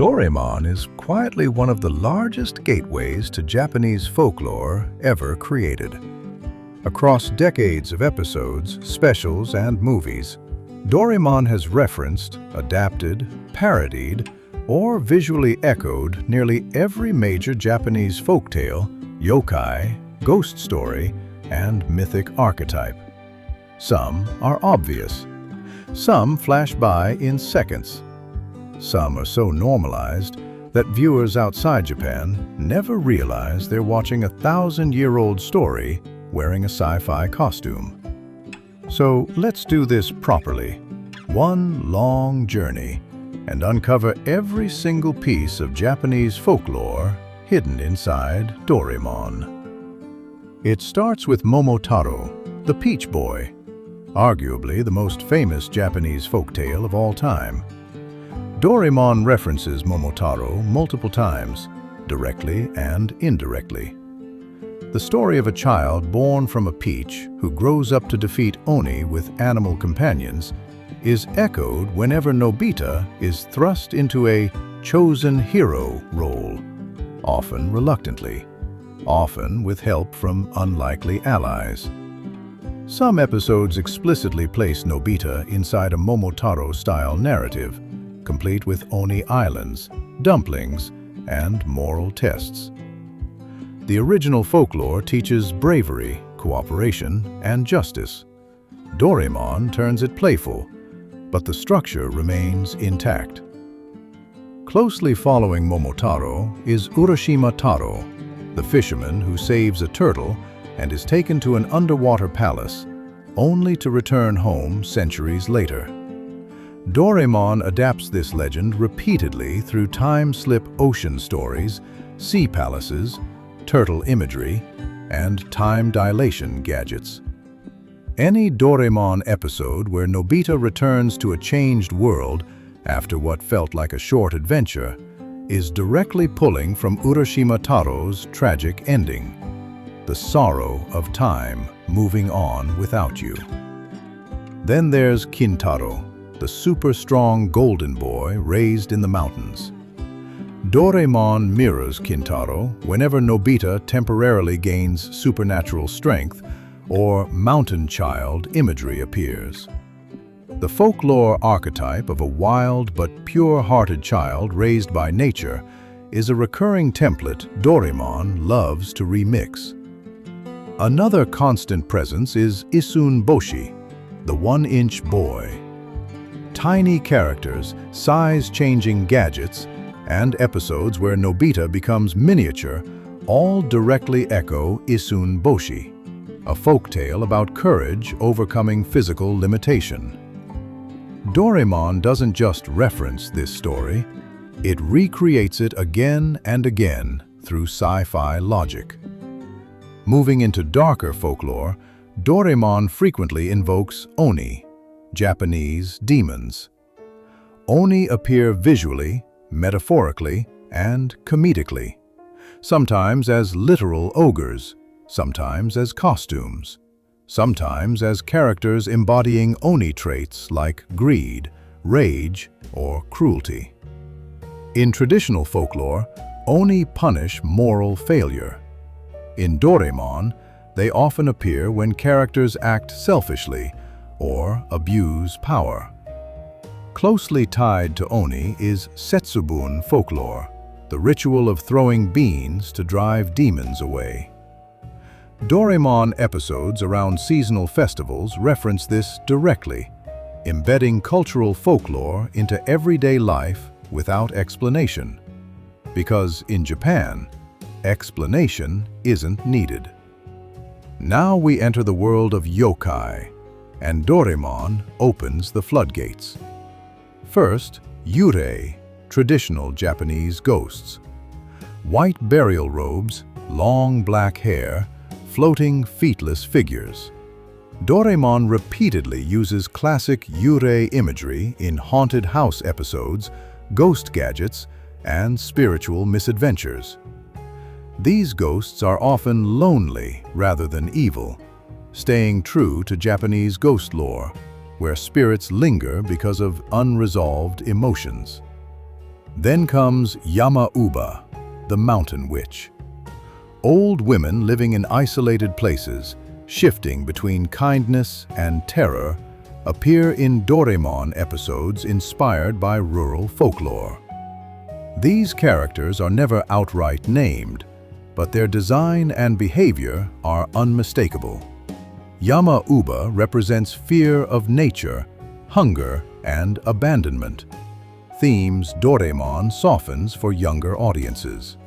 Doraemon is quietly one of the largest gateways to Japanese folklore ever created. Across decades of episodes, specials, and movies, Doraemon has referenced, adapted, parodied, or visually echoed nearly every major Japanese folktale, yokai, ghost story, and mythic archetype. Some are obvious. Some flash by in seconds. Some are so normalized that viewers outside Japan never realize they're watching a 1,000-year-old story wearing a sci-fi costume. So let's do this properly. One long journey and uncover every single piece of Japanese folklore hidden inside Doraemon. It starts with Momotaro, the Peach Boy, arguably the most famous Japanese folktale of all time. Doraemon references Momotaro multiple times, directly and indirectly. The story of a child born from a peach who grows up to defeat Oni with animal companions is echoed whenever Nobita is thrust into a chosen hero role, often reluctantly, often with help from unlikely allies. Some episodes explicitly place Nobita inside a Momotaro-style narrative, complete with Oni Islands, dumplings, and moral tests. The original folklore teaches bravery, cooperation, and justice. Doraemon turns it playful, but the structure remains intact. Closely following Momotaro is Urashima Taro, the fisherman who saves a turtle and is taken to an underwater palace, only to return home centuries later. Doraemon adapts this legend repeatedly through time-slip ocean stories, sea palaces, turtle imagery, and time dilation gadgets. Any Doraemon episode where Nobita returns to a changed world after what felt like a short adventure is directly pulling from Urashima Taro's tragic ending, the sorrow of time moving on without you. Then there's Kintaro, the super-strong golden boy raised in the mountains. Doraemon mirrors Kintaro whenever Nobita temporarily gains supernatural strength or mountain child imagery appears. The folklore archetype of a wild but pure-hearted child raised by nature is a recurring template Doraemon loves to remix. Another constant presence is Isun Boshi, the one-inch boy. Tiny characters, size-changing gadgets, and episodes where Nobita becomes miniature all directly echo Isun Boshi, a folktale about courage overcoming physical limitation. Doraemon doesn't just reference this story, it recreates it again and again through sci-fi logic. Moving into darker folklore, Doraemon frequently invokes Oni, Japanese demons. Oni appear visually, metaphorically, and comedically, sometimes as literal ogres, sometimes as costumes, sometimes as characters embodying Oni traits like greed, rage, or cruelty. In traditional folklore, Oni punish moral failure. In Doraemon, they often appear when characters act selfishly or abuse power. Closely tied to Oni is Setsubun folklore, the ritual of throwing beans to drive demons away. Doraemon episodes around seasonal festivals reference this directly, embedding cultural folklore into everyday life without explanation. Because in Japan, explanation isn't needed. Now we enter the world of yokai, and Doraemon opens the floodgates. First, Yurei, traditional Japanese ghosts. White burial robes, long black hair, floating feetless figures. Doraemon repeatedly uses classic Yurei imagery in haunted house episodes, ghost gadgets, and spiritual misadventures. These ghosts are often lonely rather than evil, staying true to Japanese ghost lore, where spirits linger because of unresolved emotions. Then comes Yama-uba, the mountain witch. Old women living in isolated places, shifting between kindness and terror, appear in Doraemon episodes inspired by rural folklore. These characters are never outright named, but their design and behavior are unmistakable. Yama-uba represents fear of nature, hunger, and abandonment. Themes Doraemon softens for younger audiences.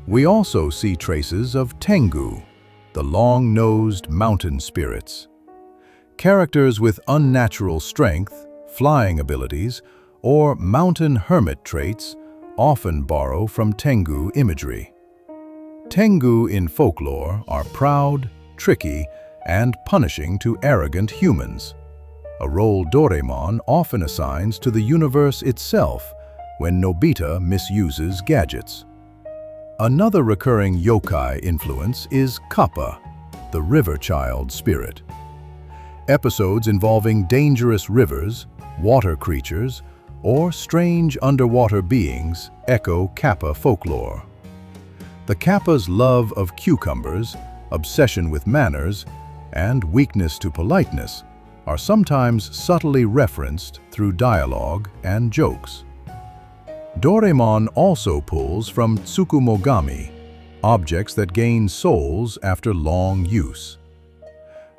We also see traces of Tengu, the long-nosed mountain spirits. Characters with unnatural strength, flying abilities, or mountain hermit traits often borrow from Tengu imagery. Tengu in folklore are proud, tricky, and punishing to arrogant humans, a role Doraemon often assigns to the universe itself when Nobita misuses gadgets. Another recurring yokai influence is Kappa, the river child spirit. Episodes involving dangerous rivers, water creatures, or strange underwater beings echo Kappa folklore. The Kappa's love of cucumbers, obsession with manners, and weakness to politeness are sometimes subtly referenced through dialogue and jokes. Doraemon also pulls from tsukumogami, objects that gain souls after long use.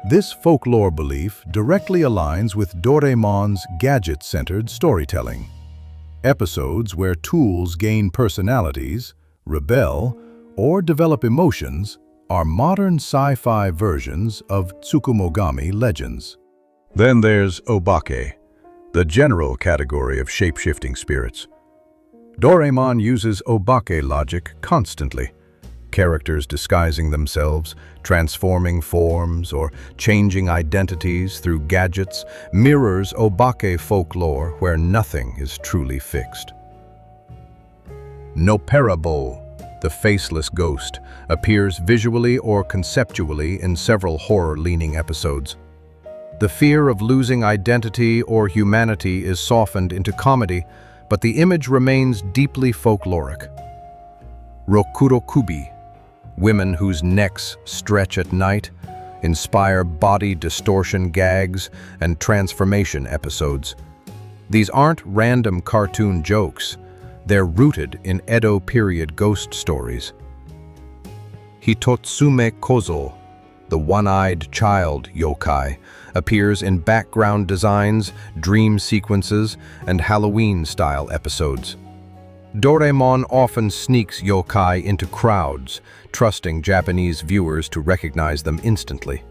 This folklore belief directly aligns with Doraemon's gadget-centered storytelling. Episodes where tools gain personalities, rebel, or develop emotions are modern sci-fi versions of tsukumogami legends. Then there's obake, the general category of shape-shifting spirits. Doraemon uses obake logic constantly. Characters disguising themselves, transforming forms, or changing identities through gadgets mirrors obake folklore where nothing is truly fixed. Noperabo, the faceless ghost, appears visually or conceptually in several horror-leaning episodes. The fear of losing identity or humanity is softened into comedy, but the image remains deeply folkloric. Rokurokubi, women whose necks stretch at night, inspire body distortion gags and transformation episodes. These aren't random cartoon jokes. They're rooted in Edo-period ghost stories. Hitotsume Kozo, the one-eyed child yokai, appears in background designs, dream sequences, and Halloween-style episodes. Doraemon often sneaks yokai into crowds, trusting Japanese viewers to recognize them instantly.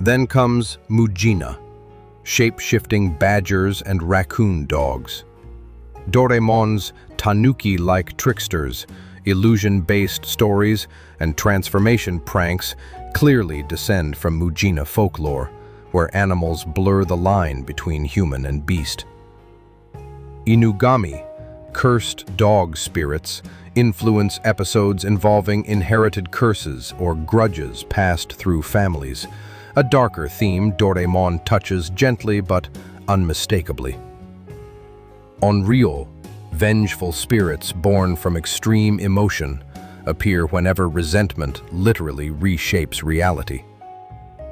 Then comes Mujina, shape-shifting badgers and raccoon dogs. Doraemon's Tanuki-like tricksters, illusion-based stories, and transformation pranks clearly descend from Mujina folklore, where animals blur the line between human and beast. Inugami, cursed dog spirits, influence episodes involving inherited curses or grudges passed through families, a darker theme Doraemon touches gently but unmistakably. Onryo, vengeful spirits born from extreme emotion, appear whenever resentment literally reshapes reality.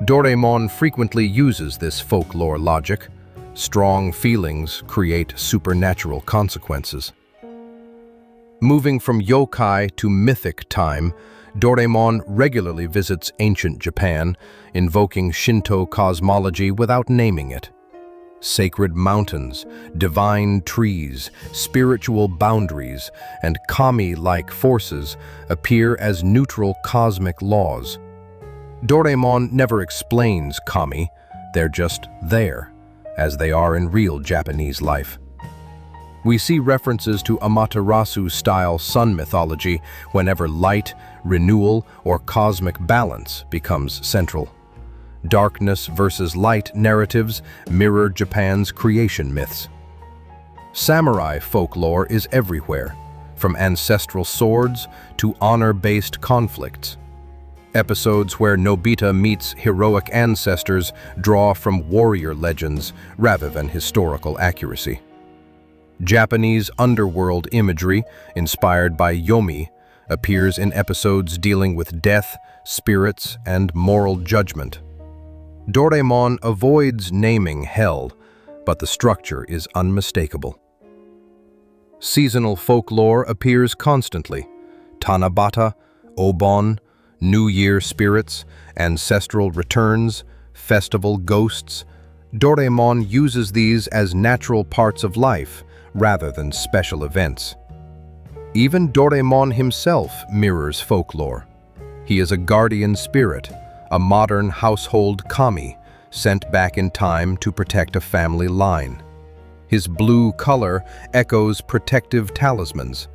Doraemon frequently uses this folklore logic. Strong feelings create supernatural consequences. Moving from yokai to mythic time, Doraemon regularly visits ancient Japan, invoking Shinto cosmology without naming it. Sacred mountains, divine trees, spiritual boundaries, and kami-like forces appear as neutral cosmic laws. Doraemon never explains kami, they're just there, as they are in real Japanese life. We see references to Amaterasu-style sun mythology whenever light, renewal, or cosmic balance becomes central. Darkness versus light narratives mirror Japan's creation myths. Samurai folklore is everywhere, from ancestral swords to honor-based conflicts. Episodes where Nobita meets heroic ancestors draw from warrior legends rather than historical accuracy. Japanese underworld imagery, inspired by yomi, appears in episodes dealing with death, spirits, and moral judgment. Doraemon avoids naming hell, but the structure is unmistakable. Seasonal folklore appears constantly. Tanabata, Obon, New Year spirits, ancestral returns, festival ghosts. Doraemon uses these as natural parts of life rather than special events. Even Doraemon himself mirrors folklore. He is a guardian spirit, a modern household kami, sent back in time to protect a family line. His blue color echoes protective talismans.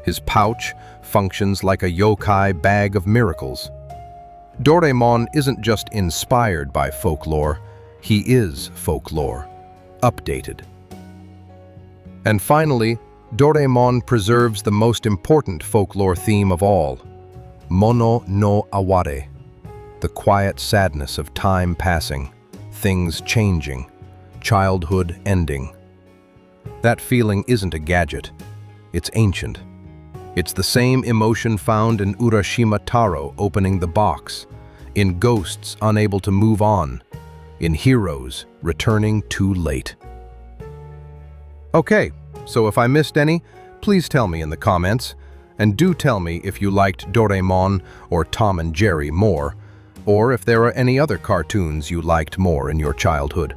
His pouch functions like a yokai bag of miracles. Doraemon isn't just inspired by folklore, he is folklore, updated. And finally, Doraemon preserves the most important folklore theme of all, mono no aware, the quiet sadness of time passing, things changing, childhood ending. That feeling isn't a gadget, it's ancient. It's the same emotion found in Urashima Taro opening the box, in ghosts unable to move on, in heroes returning too late. Okay, so if I missed any, please tell me in the comments, and do tell me if you liked Doraemon or Tom and Jerry more, or if there are any other cartoons you liked more in your childhood.